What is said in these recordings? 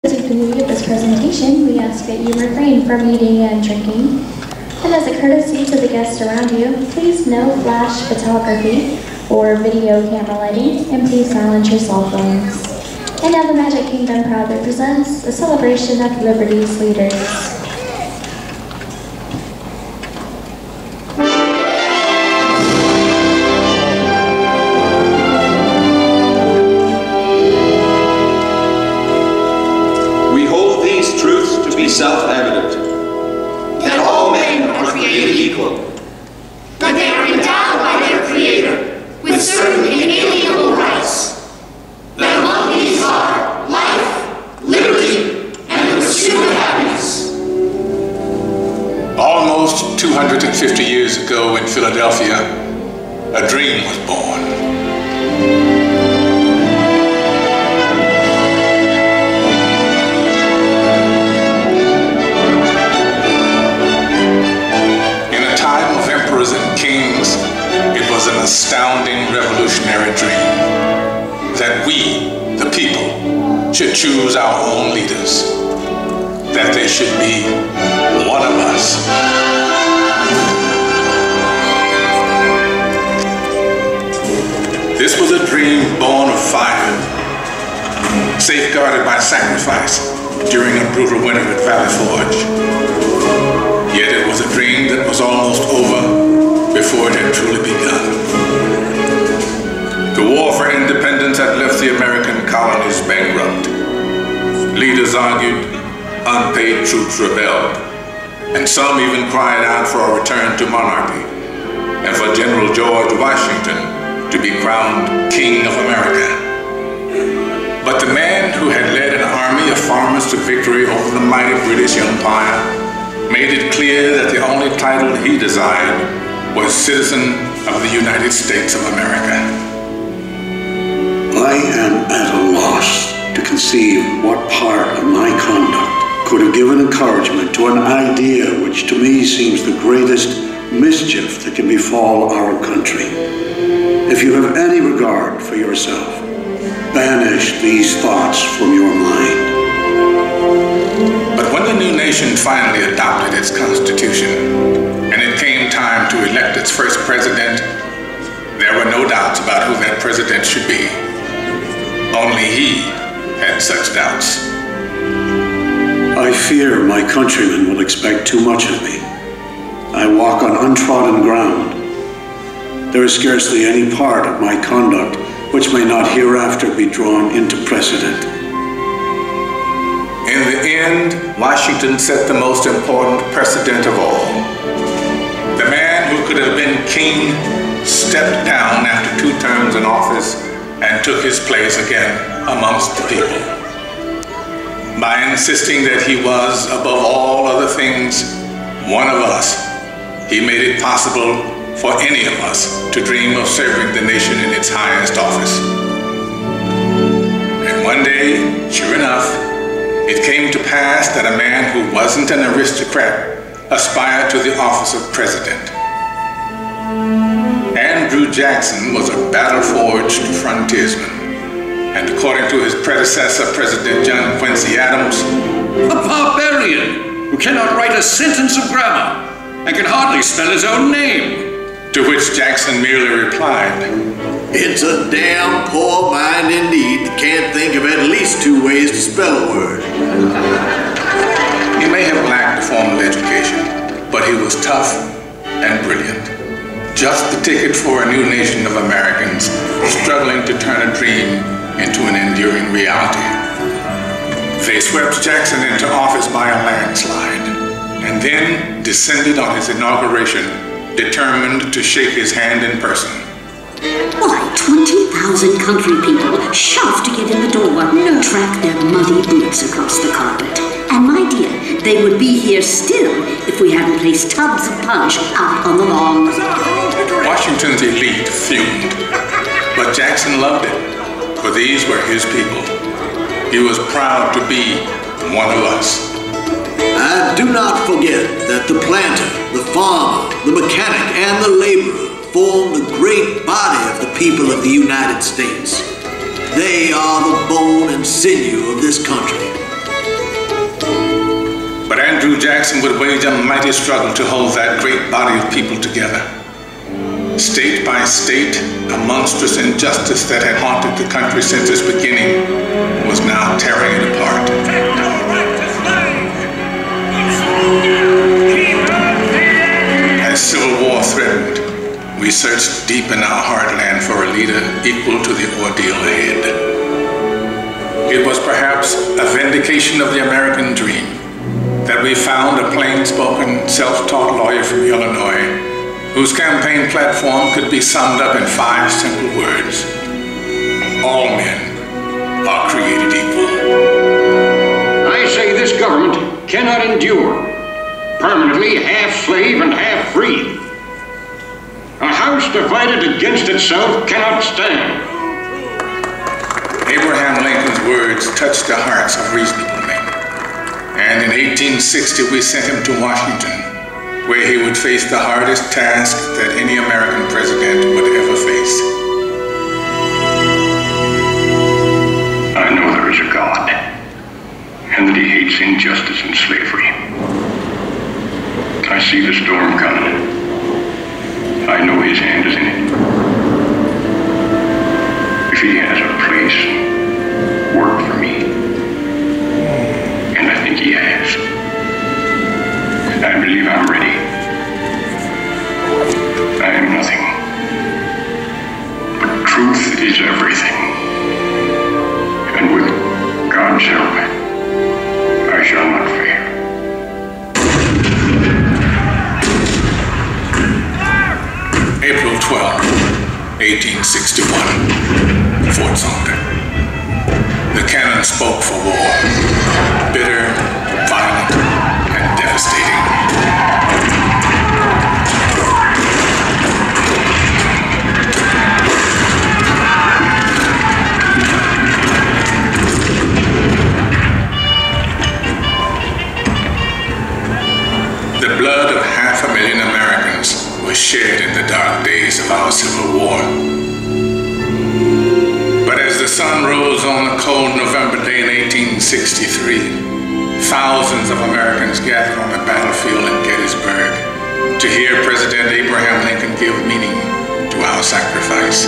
As we conclude this presentation, we ask that you refrain from eating and drinking. And as a courtesy to the guests around you, please no flash photography or video camera lighting, and please silence your cell phones. And now the Magic Kingdom proudly presents a celebration of Liberty's leaders. Self-evident, that all men are created equal, that they are endowed by their Creator with certain inalienable rights, that among these are life, liberty, and the pursuit of happiness. Almost 250 years ago in Philadelphia, a dream was born. And kings, it was an astounding revolutionary dream that we, the people, should choose our own leaders, that they should be one of us. This was a dream born of fire, safeguarded by sacrifice during a brutal winter at Valley Forge. Yet it was a dream that was almost over before it had truly begun. The war for independence had left the American colonies bankrupt. Leaders argued, unpaid troops rebelled, and some even cried out for a return to monarchy and for General George Washington to be crowned King of America. But the man who had led an army of farmers to victory over the mighty British Empire made it clear that the only title he desired was citizen of the United States of America. I am at a loss to conceive what part of my conduct could have given encouragement to an idea which to me seems the greatest mischief that can befall our country. If you have any regard for yourself, banish these thoughts from your mind. But when the new nation finally adopted its constitution, and it came time to elect its first president, there were no doubts about who that president should be. Only he had such doubts. I fear my countrymen will expect too much of me. I walk on untrodden ground. There is scarcely any part of my conduct which may not hereafter be drawn into precedent. In the end, Washington set the most important precedent of all. The man who could have been king stepped down after 2 terms in office and took his place again amongst the people. By insisting that he was, above all other things, one of us, he made it possible for any of us to dream of serving the nation in its highest office. And one day, sure enough, it came to pass that a man who wasn't an aristocrat aspired to the office of president. Andrew Jackson was a battle-forged frontiersman, and according to his predecessor, President John Quincy Adams, a barbarian who cannot write a sentence of grammar and can hardly spell his own name. To which Jackson merely replied, "It's a damn poor mind indeed that can't think of at least 2 ways to spell a word." He may have lacked a formal education, but he was tough and brilliant. Just the ticket for a new nation of Americans struggling to turn a dream into an enduring reality. They swept Jackson into office by a landslide, and then descended on his inauguration, determined to shake his hand in person. Why, 20,000 country people shoved to get in the door, track their muddy boots across the carpet. And my dear, they would be here still if we hadn't placed tubs of punch out on the lawn. Washington's elite fumed, but Jackson loved it, for these were his people. He was proud to be one of us. And do not forget that the planter, the farmer, the mechanic, and the laborer form the great body of the people of the United States. They are the bone and sinew of this country. Andrew Jackson would wage a mighty struggle to hold that great body of people together. State by state, a monstrous injustice that had haunted the country since its beginning was now tearing it apart. As civil war threatened, we searched deep in our heartland for a leader equal to the ordeal ahead. It was perhaps a vindication of the American dream that we found a plain-spoken, self-taught lawyer from Illinois whose campaign platform could be summed up in 5 simple words. All men are created equal. I say this government cannot endure permanently half slave and half free. A house divided against itself cannot stand. Abraham Lincoln's words touched the hearts of reasonable men. And in 1860, we sent him to Washington, where he would face the hardest task that any American president would ever face. I know there is a God, and that he hates injustice and slavery. I see the storm coming. I know his hand is in it. If he has a place, work for me, and I think he has, I believe I'm ready. I am nothing, but truth is everything. And with God's help, I shall not fail. April 12, 1861, Fort Sumter. The cannon spoke for war, bitter, violent, and devastating. The blood of 500,000 Americans was shed in the dark days of our Civil War. But as the sun rose on a cold November day in 1863, thousands of Americans gathered on the battlefield in Gettysburg to hear President Abraham Lincoln give meaning to our sacrifice.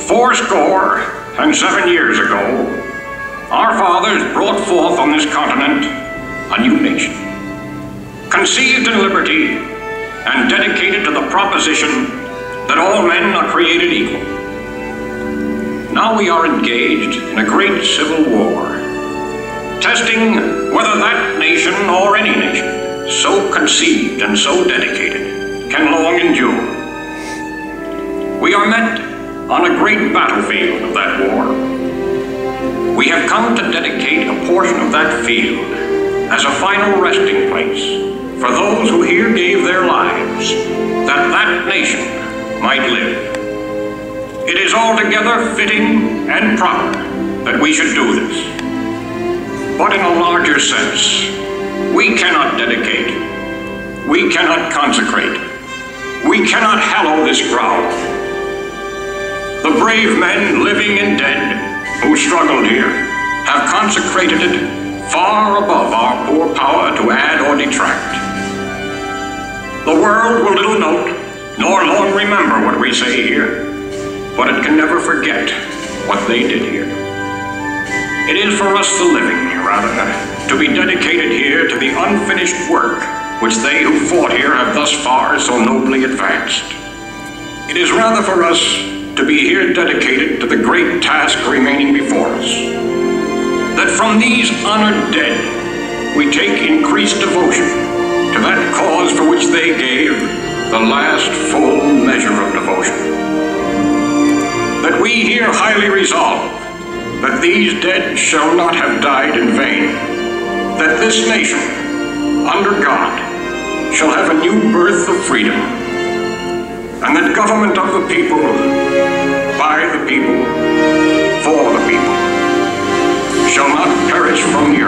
Fourscore and 7 years ago, our fathers brought forth on this continent a new nation, conceived in liberty and dedicated to the proposition that all men are created equal. Now we are engaged in a great civil war, testing whether that nation or any nation so conceived and so dedicated can long endure. We are met on a great battlefield of that war. We have come to dedicate a portion of that field as a final resting place for those who here gave their lives that that nation might live. It is altogether fitting and proper that we should do this. But in a larger sense, we cannot dedicate, we cannot consecrate, we cannot hallow this ground. The brave men, living and dead, who struggled here, have consecrated it far above our poor power to add or detract. The world will little note, nor long remember what we say here, but it can never forget what they did here. It is for us the living, rather, to be dedicated here to the unfinished work which they who fought here have thus far so nobly advanced. It is rather for us to be here dedicated to the great task remaining before us, that from these honored dead we take increased devotion to that cause for which they gave the last full measure of devotion. That we here highly resolve that these dead shall not have died in vain, that this nation, under God, shall have a new birth of freedom, and that government of the people, by the people, for the people, shall not perish from the